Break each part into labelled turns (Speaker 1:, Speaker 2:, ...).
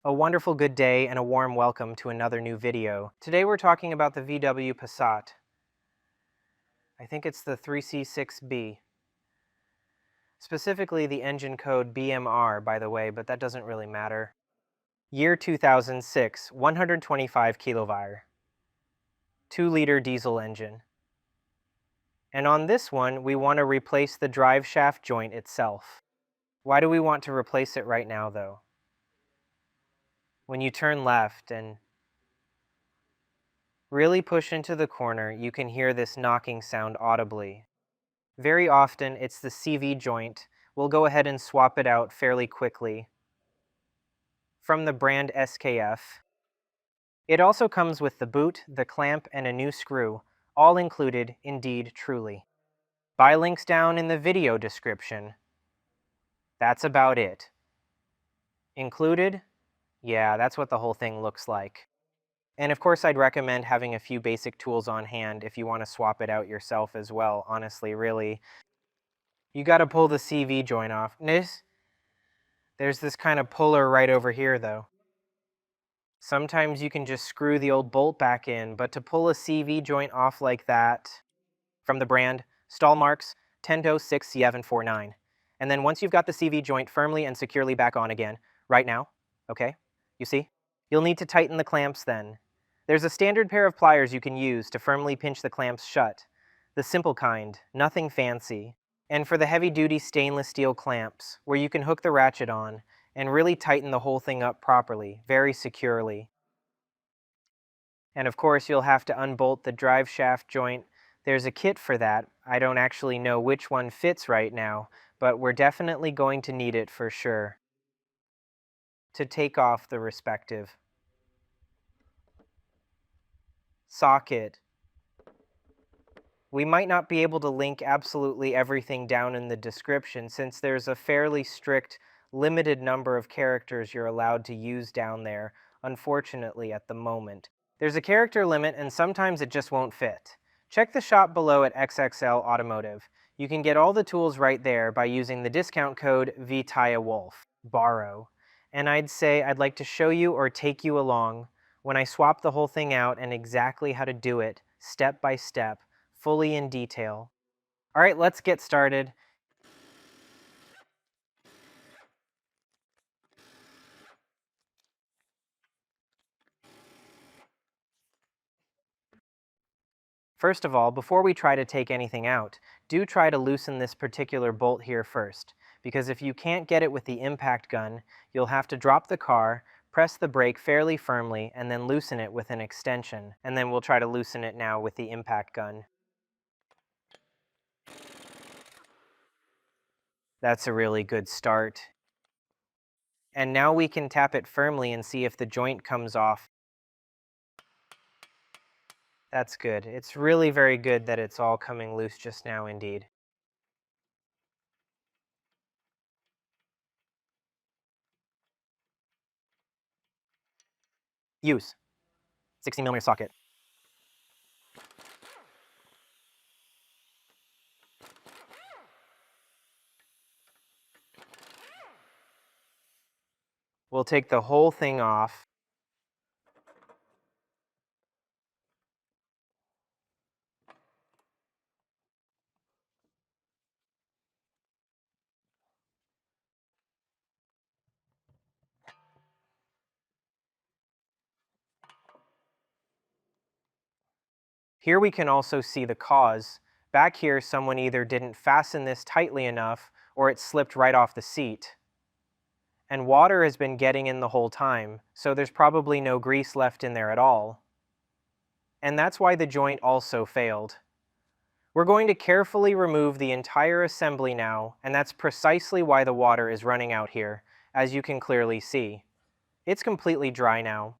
Speaker 1: A wonderful good day and a warm welcome to another new video. Today we're talking about the VW Passat. I think it's the 3C6B. Specifically the engine code BMR, by the way, but that doesn't really matter. Year 2006, 125 kilowatt, 2-liter diesel engine. And on this one, we want to replace the drive shaft joint itself. Why do we want to replace it right now, though? When you turn left and really push into the corner, you can hear this knocking sound audibly. Very often, it's the CV joint. We'll go ahead and swap it out fairly quickly. From the brand SKF. It also comes with the boot, the clamp, and a new screw, all included, indeed, truly. Buy links down in the video description. That's about it. Included? Yeah, that's what the whole thing looks like. And of course, I'd recommend having a few basic tools on hand if you want to swap it out yourself as well, honestly, really. You gotta pull the CV joint off. There's this kind of puller right over here, though. Sometimes you can just screw the old bolt back in, but to pull a CV joint off like that, from the brand, stall marks, Tendo 6 749. And then once you've got the CV joint firmly and securely back on again, right now, okay, you see? You'll need to tighten the clamps then. There's a standard pair of pliers you can use to firmly pinch the clamps shut. The simple kind, nothing fancy. And for the heavy-duty stainless steel clamps, where you can hook the ratchet on and really tighten the whole thing up properly, very securely. And of course, you'll have to unbolt the drive shaft joint. There's a kit for that. I don't actually know which one fits right now, but we're definitely going to need it for sure to take off the respective socket. We might not be able to link absolutely everything down in the description since there's a fairly strict, limited number of characters you're allowed to use down there, unfortunately at the moment. There's a character limit and sometimes it just won't fit. Check the shop below at XXL Automotive. You can get all the tools right there by using the discount code VTIAWolf, borrow. And I'd say I'd like to show you or take you along when I swap the whole thing out and exactly how to do it, step by step, fully in detail. All right, let's get started. First of all, before we try to take anything out, do try to loosen this particular bolt here first, because if you can't get it with the impact gun, you'll have to drop the car, press the brake fairly firmly, and then loosen it with an extension. And then we'll try to loosen it now with the impact gun. That's a really good start. And now we can tap it firmly and see if the joint comes off. That's good. It's really very good that it's all coming loose just now indeed. Use 16mm socket. We'll take the whole thing off. Here we can also see the cause. Back here, someone either didn't fasten this tightly enough or it slipped right off the seat. And water has been getting in the whole time, so there's probably no grease left in there at all. And that's why the joint also failed. We're going to carefully remove the entire assembly now, and that's precisely why the water is running out here, as you can clearly see. It's completely dry now.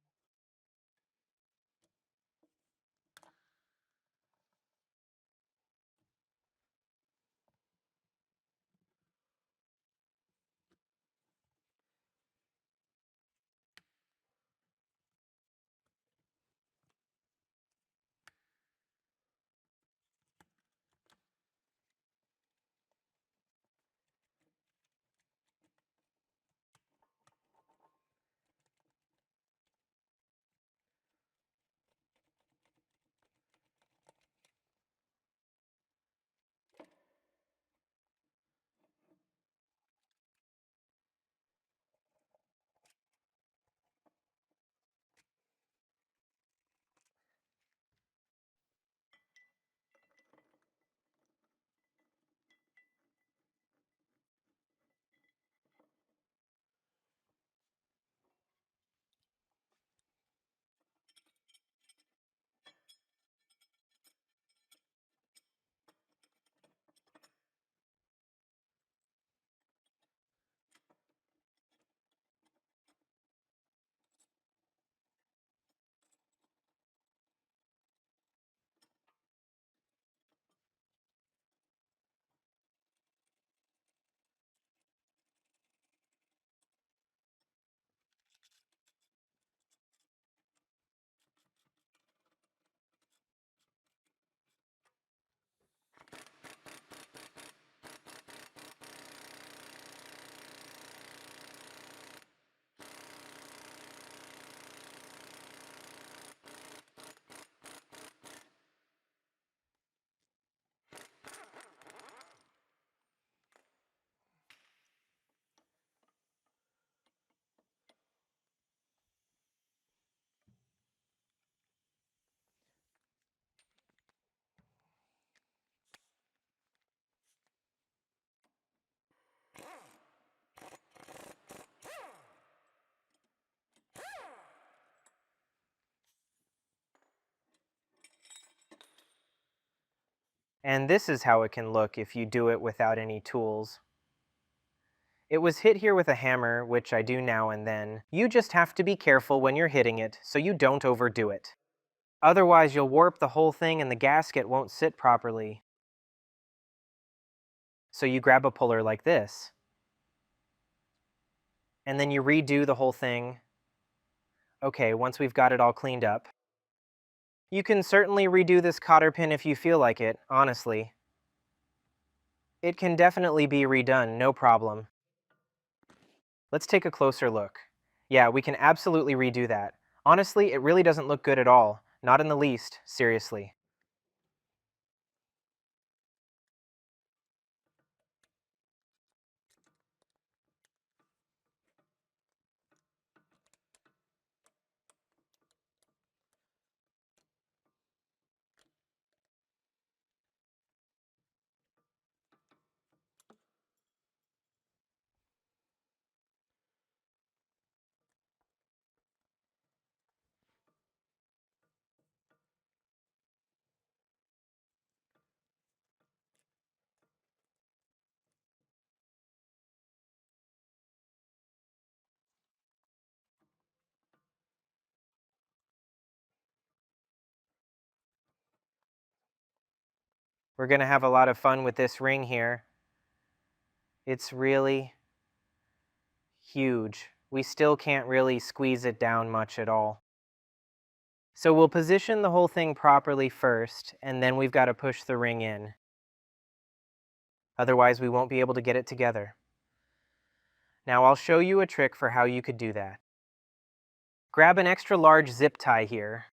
Speaker 1: And this is how it can look if you do it without any tools. It was hit here with a hammer, which I do now and then. You just have to be careful when you're hitting it so you don't overdo it. Otherwise, you'll warp the whole thing and the gasket won't sit properly. So you grab a puller like this, and then you redo the whole thing. Okay, once we've got it all cleaned up. You can certainly redo this cotter pin if you feel like it, honestly. It can definitely be redone, no problem. Let's take a closer look. Yeah, we can absolutely redo that. Honestly, it really doesn't look good at all. Not in the least, seriously. We're gonna have a lot of fun with this ring here. It's really huge. We still can't really squeeze it down much at all. So we'll position the whole thing properly first, and then we've got to push the ring in. Otherwise, we won't be able to get it together. Now I'll show you a trick for how you could do that. Grab an extra large zip tie here.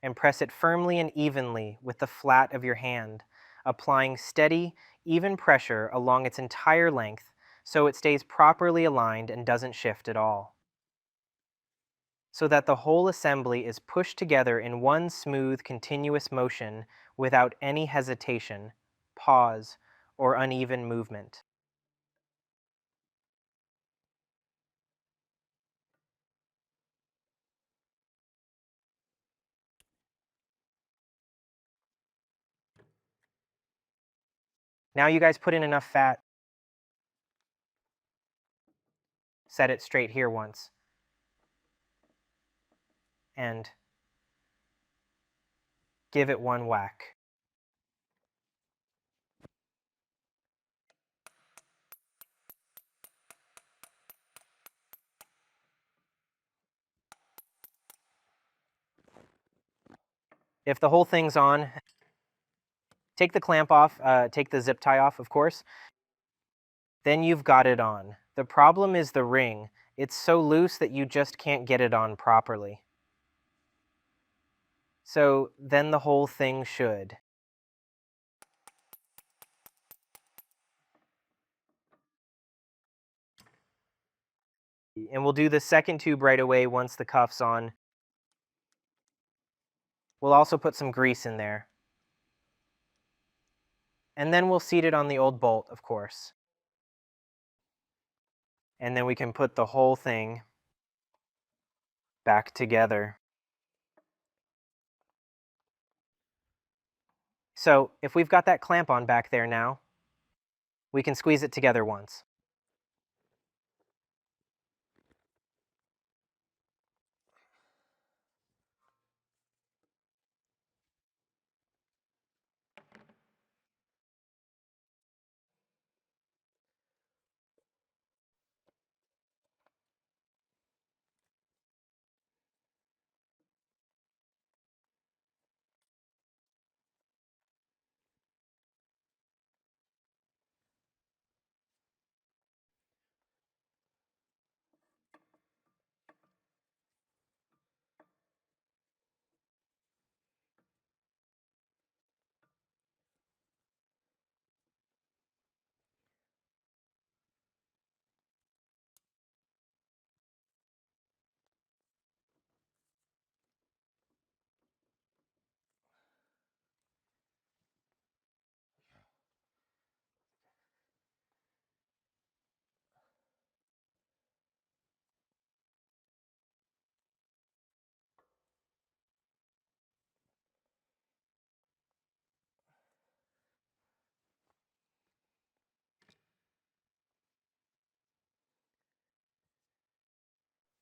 Speaker 1: And press it firmly and evenly with the flat of your hand, applying steady, even pressure along its entire length so it stays properly aligned and doesn't shift at all. So that the whole assembly is pushed together in one smooth, continuous motion without any hesitation, pause, or uneven movement. Now you guys put in enough fat. Set it straight here once. And give it one whack. If the whole thing's on, take the clamp off, take the zip tie off, of course. Then you've got it on. The problem is the ring. It's so loose that you just can't get it on properly. So then the whole thing should. And we'll do the second tube right away once the cuff's on. We'll also put some grease in there. And then we'll seat it on the old bolt, of course. And then we can put the whole thing back together. So if we've got that clamp on back there now, we can squeeze it together once.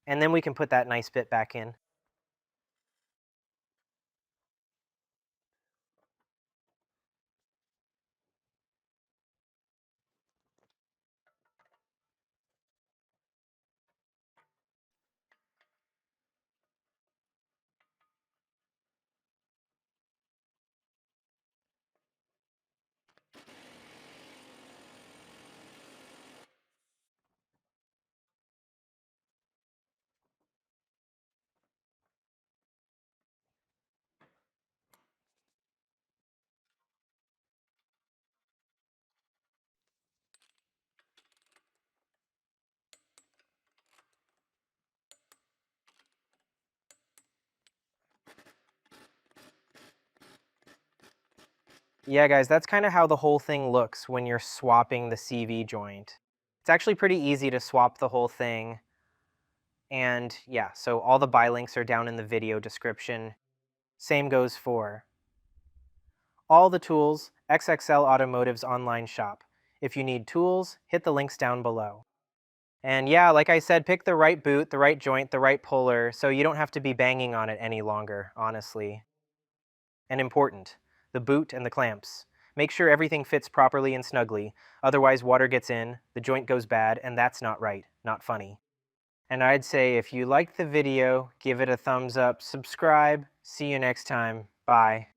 Speaker 1: And then we can put that nice bit back in. Yeah, guys, that's kind of how the whole thing looks when you're swapping the CV joint. It's actually pretty easy to swap the whole thing. And yeah, so all the buy links are down in the video description. Same goes for all the tools, XXL Automotive's online shop. If you need tools, hit the links down below. And yeah, like I said, pick the right boot, the right joint, the right puller, so you don't have to be banging on it any longer, honestly. And important, the boot and the clamps. Make sure everything fits properly and snugly, otherwise water gets in, the joint goes bad, and that's not right, not funny. And I'd say if you liked the video, give it a thumbs up, subscribe, see you next time, bye.